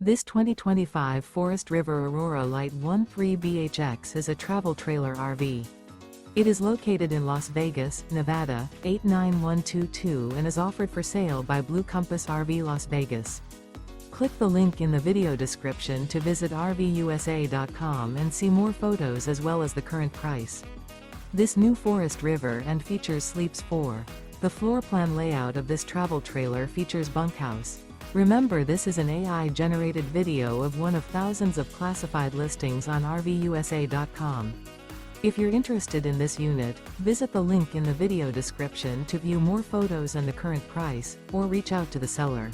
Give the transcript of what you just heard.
This 2025 Forest River Aurora Light 13BHX is a travel trailer RV. It is located in Las Vegas, Nevada, 89122 and is offered for sale by Blue Compass RV Las Vegas. Click the link in the video description to visit RVUSA.com and see more photos as well as the current price. This new Forest River and features sleeps 4. The floor plan layout of this travel trailer features bunkhouse. Remember, this is an AI-generated video of one of thousands of classified listings on RVUSA.com. If you're interested in this unit, visit the link in the video description to view more photos and the current price, or reach out to the seller.